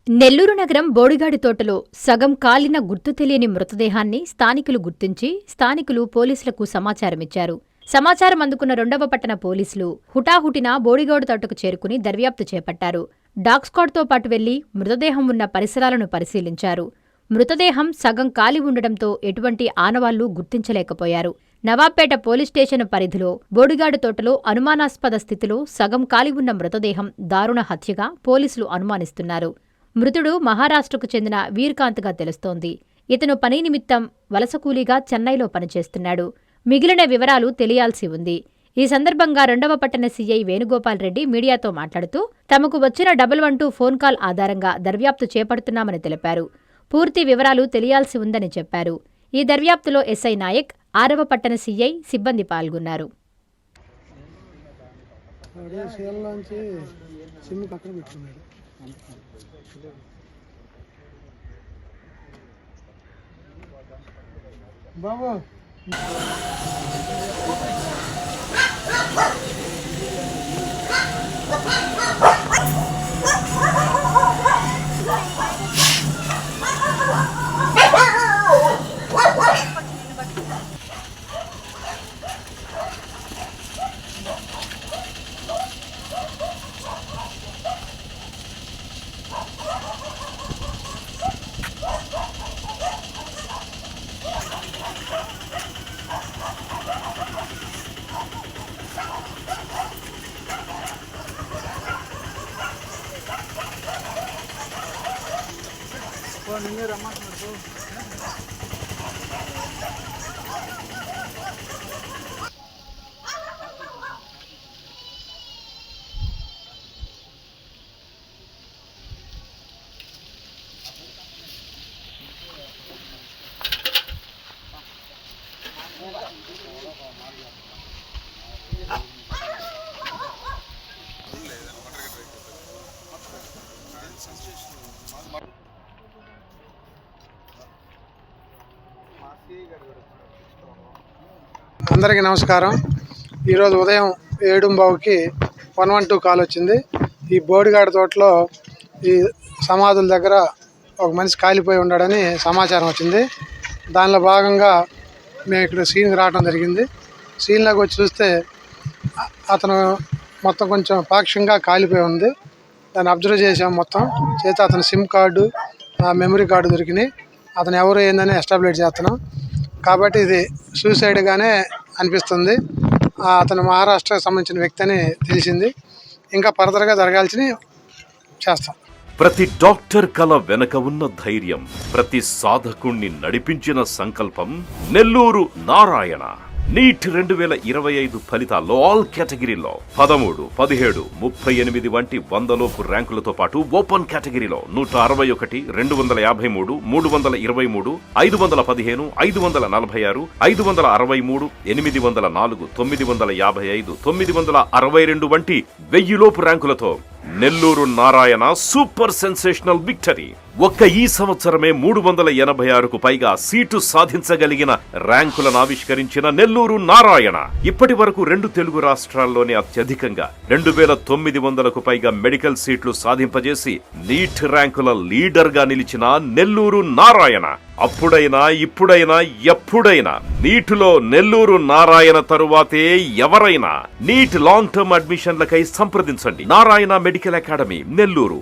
నెల్లూరు నగరం బోడిగాడి తోటలో సగం కాలిన గుర్తు తెలియని మృతదేహాన్ని స్థానికులు గుర్తించి పోలీసులకు సమాచారమిచ్చారు. సమాచారం అందుకున్న 2వ పట్టణ పోలీసులు హుటాహుటిన బోడిగాడు తోటకు చేరుకుని దర్యాప్తు చేపట్టారు. డాగ్ స్క్వాడ్తో పాటు వెళ్లి మృతదేహం ఉన్న పరిసరాలను పరిశీలించారు. మృతదేహం సగం కాలి ఉండడంతో ఎటువంటి ఆనవాళ్లు గుర్తించలేకపోయారు. నవాబ్పేట పోలీస్ స్టేషన్ పరిధిలో బోడిగాడు తోటలో అనుమానాస్పద స్థితిలో సగం కాలి ఉన్న మృతదేహం దారుణ హత్యగా పోలీసులు అనుమానిస్తున్నారు. మృతుడు మహారాష్ట్రకు చెందిన వీర్కాంత్గా తెలుస్తోంది. ఇతను పని నిమిత్తం వలస కూలీగా చెన్నైలో పనిచేస్తున్నాడు. మిగిలిన వివరాలు తెలియాల్సి ఉంది. ఈ సందర్భంగా 2వ పట్టణ సీఐ వేణుగోపాల్ రెడ్డి మీడియాతో మాట్లాడుతూ తమకు వచ్చిన 112 ఫోన్ కాల్ ఆధారంగా దర్యాప్తు చేపడుతున్నామని తెలిపారు. పూర్తి వివరాలు తెలియాల్సి ఉందని చెప్పారు. ఈ దర్యాప్తులో ఎస్ఐ నాయక్, 6వ పట్టణ సీఐ సిబ్బంది పాల్గొన్నారు. బాబు నిన్నే రమ్మంటున్నాడు. అందరికీ నమస్కారం. ఈరోజు ఉదయం 7:15కి 112 కాల్ వచ్చింది. ఈ బోడిగాడి తోటలో ఈ సమాధుల దగ్గర ఒక మనిషి కాలిపోయి ఉన్నాడని సమాచారం వచ్చింది. దానిలో భాగంగా మేము ఇక్కడ సీన్కి రావడం జరిగింది. సీన్లోకి వచ్చి చూస్తే అతను మొత్తం కొంచెం పాక్షికంగా కాలిపోయి ఉంది. దాన్ని అబ్జర్వ్ చేసాం. మొత్తం చేస్తే అతని సిమ్ కార్డు, మెమరీ కార్డు దొరికినాయి. అతను ఎవరు ఏందని ఎస్టాబ్లిష్ చేస్తున్నాం. కాబట్టి ఇది సూసైడ్గానే అనిపిస్తుంది. అతను మహారాష్ట్రకు సంబంధించిన వ్యక్తి అని తెలిసింది. ఇంకా ఫర్దర్గా జరగాల్సినవి చేస్తాం. ప్రతి డాక్టర్ కల వెనక ఉన్న ధైర్యం, ప్రతి సాధకుణ్ణి నడిపించిన సంకల్పం నెల్లూరు నారాయణ. నీట్ 2025 ఫలితాల్లో ఆల్ కేటగిరీలో 13, 17, 38 వంటి 100లోపు ర్యాంకులతో పాటు ఓపెన్ కేటగిరీలో 161, 253, 323, 515, 546, 563, 804, 955, 962 వంటి 1000లోపు ర్యాంకులతో Nellore Narayana super sensational victory. ఒక్క ఈ సంవత్సరమే 386కు పైగా సీటు సాధించగలిగిన ర్యాంకులను ఆవిష్కరించిన నెల్లూరు నారాయణ ఇప్పటి వరకు 2 తెలుగు రాష్ట్రాల్లోనే అత్యధికంగా 2900కు పైగా మెడికల్ సీట్లు సాధింపజేసి నీట్ ర్యాంకుల లీడర్గా నిలిచిన నెల్లూరు నారాయణ అప్పుడైనా ఇప్పుడైనా ఎప్పుడైనా నీటిలో నెల్లూరు నారాయణ తరువాతే ఎవరైనా. నీట్ లాంగ్ టర్మ్ అడ్మిషన్లకై సంప్రదించండి. Narayana medical academy, Nellore.